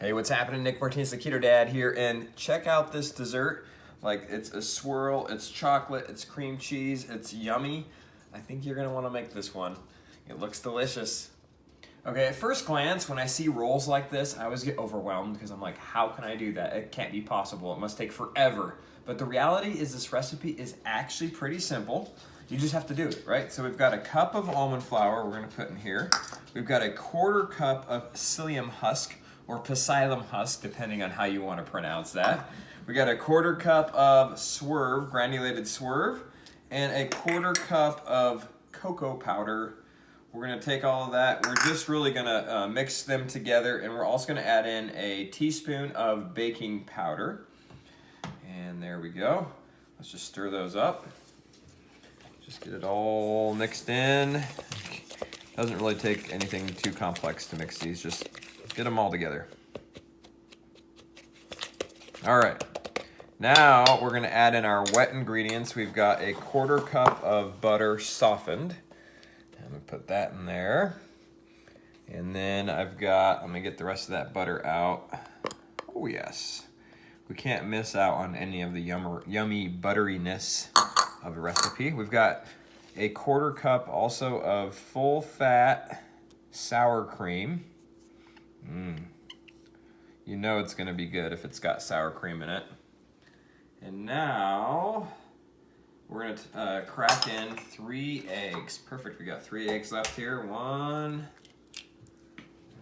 Hey, what's happening? Nick Martinez, the Keto Dad here, and check out this dessert. Like, it's a swirl, it's chocolate, it's cream cheese, it's yummy. I think you're gonna wanna make this one. It looks delicious. Okay, at first glance, when I see rolls like this, I always get overwhelmed because I'm like, how can I do that? It can't be possible, it must take forever. But the reality is this recipe is actually pretty simple. You just have to do it, right? So we've got a cup of almond flour we're gonna put in here. We've got a 1/4 cup of psyllium husk, or psyllium husk, depending on how you want to pronounce that. We got a 1/4 cup of swerve, granulated swerve, and a 1/4 cup of cocoa powder. We're gonna take all of that. We're just really gonna mix them together, and we're also gonna add in a teaspoon of baking powder. And there we go. Let's just stir those up. Just get it all mixed in. Doesn't really take anything too complex to mix these, just get them all together. All right, now we're gonna add in our wet ingredients. We've got a 1/4 cup of butter softened. I'm gonna put that in there. And then let me get the rest of that butter out. Oh yes, we can't miss out on any of the yummy butteriness of the recipe. We've got a 1/4 cup also of full fat sour cream. You know it's gonna be good if it's got sour cream in it. And now we're gonna crack in 3 eggs. Perfect, we got 3 eggs left here. 1,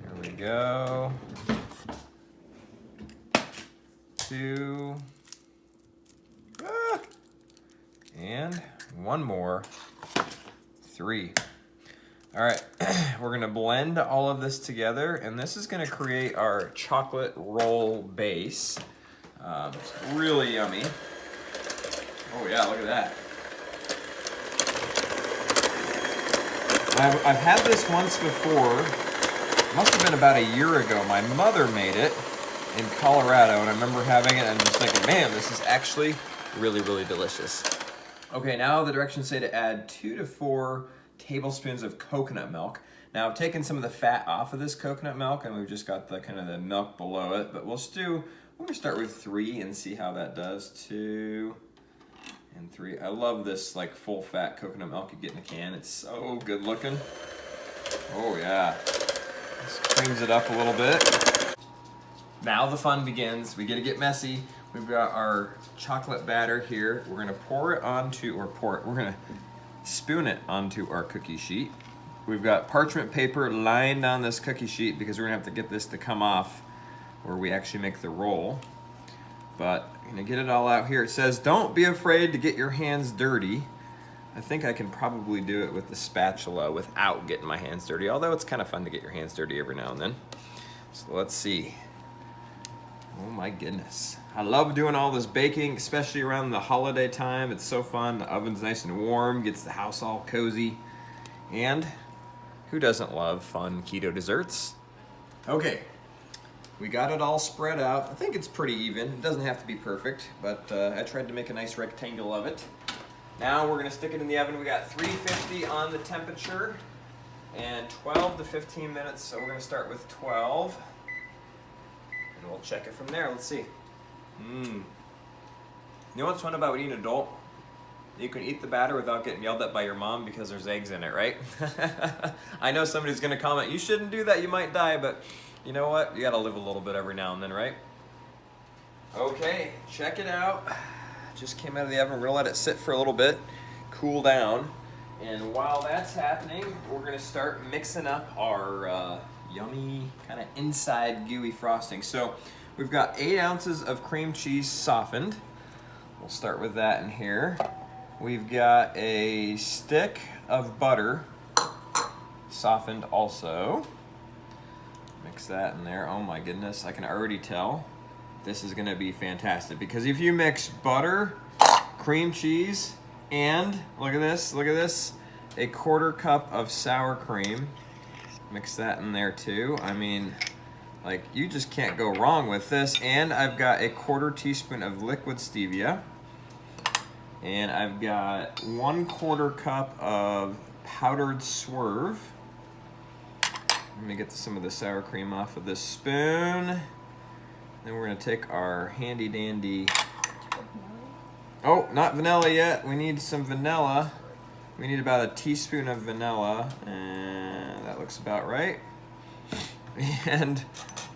there we go. 2, and 1 more, 3. All right, we're gonna blend all of this together, and this is gonna create our chocolate roll base. It's really yummy. Oh yeah, look at that. I've had this once before. It must have been about a year ago. My mother made it in Colorado, and I remember having it and just thinking, man, this is actually really, really delicious. Okay, now the directions say to add 2 to 4 tablespoons of coconut milk. Now I've taken some of the fat off of this coconut milk, and we've just got the kind of the milk below it, but we're gonna start with 3 and see how that does. 2 and 3. I love this like full fat coconut milk you get in a can. It's so good looking. Oh yeah. This creams it up a little bit. Now the fun begins. We gotta get messy. We've got our chocolate batter here. We're gonna we're gonna spoon it onto our cookie sheet. We've got parchment paper lined on this cookie sheet because we're gonna have to get this to come off where we actually make the roll. But I'm gonna get it all out here. It says, don't be afraid to get your hands dirty. I think I can probably do it with the spatula without getting my hands dirty, although it's kind of fun to get your hands dirty every now and then. So let's see. Oh my goodness. I love doing all this baking, especially around the holiday time. It's so fun. The oven's nice and warm, gets the house all cozy. And who doesn't love fun keto desserts? Okay, we got it all spread out. I think it's pretty even. It doesn't have to be perfect, but I tried to make a nice rectangle of it. Now we're gonna stick it in the oven. We got 350 on the temperature and 12 to 15 minutes. So we're gonna start with 12. And we'll check it from there. Let's see. You know what's fun about being an adult? You can eat the batter without getting yelled at by your mom because there's eggs in it, right? I know somebody's gonna comment, you shouldn't do that, you might die, but you know what? You gotta live a little bit every now and then, right? Okay, check it out. Just came out of the oven. We're gonna let it sit for a little bit, cool down. And while that's happening, we're gonna start mixing up our yummy kind of inside gooey frosting. So we've got 8 ounces of cream cheese softened. We'll start with that in here. We've got a stick of butter softened also. Mix that in there. Oh my goodness, I can already tell this is gonna be fantastic, because if you mix butter, cream cheese, and look at this, a 1/4 cup of sour cream, mix that in there too. I mean, like, you just can't go wrong with this. And I've got a 1/4 teaspoon of liquid stevia. And I've got 1/4 cup of powdered swerve. Let me get some of the sour cream off of this spoon. Then we're gonna take our handy dandy. Oh, not vanilla yet. We need some vanilla. We need about a teaspoon of vanilla, and that looks about right. And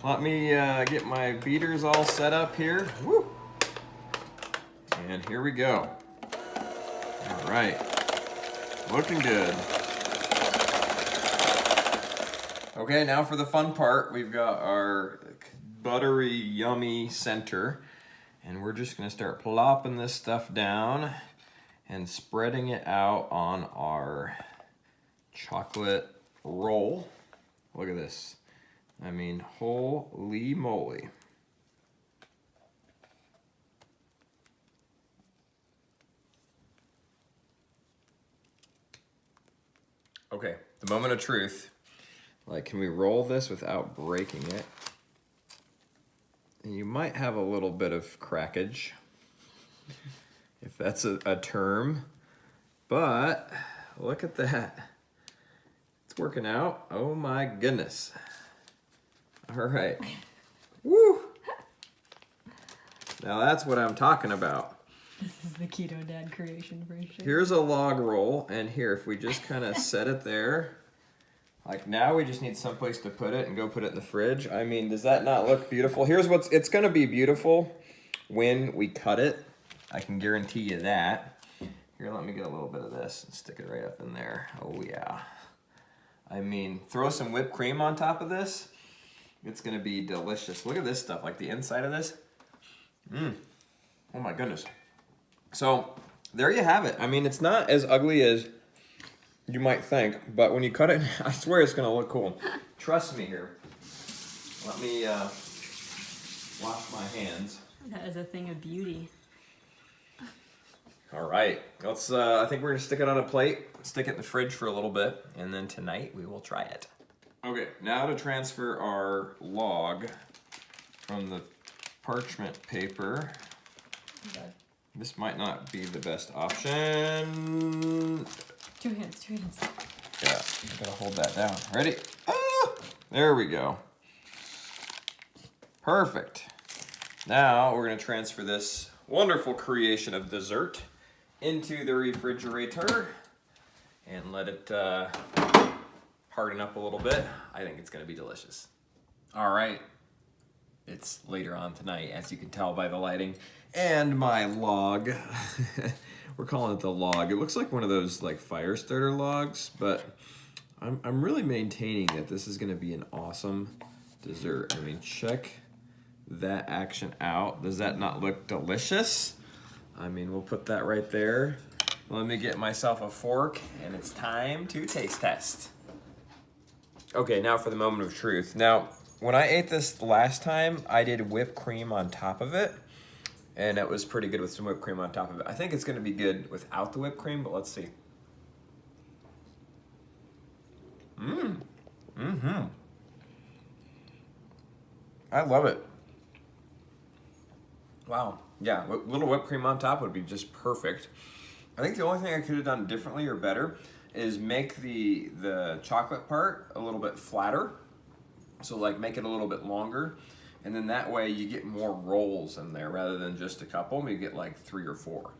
let me get my beaters all set up here. Woo! And here we go. All right, looking good. Okay, now for the fun part. We've got our buttery, yummy center, and we're just gonna start plopping this stuff down and spreading it out on our chocolate roll. Look at this. I mean, holy moly. Okay, the moment of truth. Like, can we roll this without breaking it? And you might have a little bit of crackage, if that's a term, but look at that. It's working out. Oh my goodness. All right. Woo! Now that's what I'm talking about. This is the Keto Dad creation for sure. Here's a log roll, and here, if we just kind of set it there, like now we just need someplace to put it and go put it in the fridge. I mean, does that not look beautiful? Here's it's gonna be beautiful when we cut it. I can guarantee you that. Here, let me get a little bit of this and stick it right up in there. Oh yeah. I mean, throw some whipped cream on top of this. It's gonna be delicious. Look at this stuff, like the inside of this. Oh my goodness. So there you have it. I mean, it's not as ugly as you might think, but when you cut it, I swear it's gonna look cool. Trust me here. Let me wash my hands. That is a thing of beauty. All right, let's. I think we're gonna stick it on a plate, stick it in the fridge for a little bit, and then tonight we will try it. Okay, now to transfer our log from the parchment paper. Okay. This might not be the best option. Two hands. Yeah, I'm gonna hold that down. Ready? Ah, there we go. Perfect. Now we're gonna transfer this wonderful creation of dessert into the refrigerator and let it harden up a little bit. I think it's gonna be delicious. All right, it's later on tonight, as you can tell by the lighting and my log. We're calling it the log. It looks like one of those like fire starter logs, but I'm really maintaining that this is gonna be an awesome dessert. I mean, check that action out. Does that not look delicious? I mean, we'll put that right there. Let me get myself a fork, and it's time to taste test. Okay, now for the moment of truth. Now, when I ate this last time, I did whipped cream on top of it, and it was pretty good with some whipped cream on top of it. I think it's gonna be good without the whipped cream, but let's see. I love it. Wow, yeah, a little whipped cream on top would be just perfect. I think the only thing I could have done differently or better is make the chocolate part a little bit flatter. So like make it a little bit longer, and then that way you get more rolls in there rather than just a couple. You get like 3 or 4.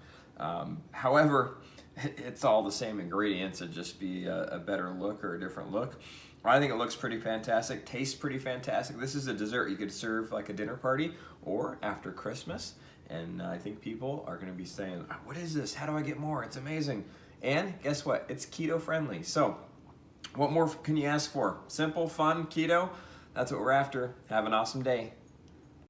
However, it's all the same ingredients. It'd just be a better look or a different look. I think it looks pretty fantastic, tastes pretty fantastic. This is a dessert you could serve like a dinner party or after Christmas. And I think people are gonna be saying, what is this? How do I get more? It's amazing. And guess what? It's keto friendly. So what more can you ask for? Simple, fun, keto. That's what we're after. Have an awesome day.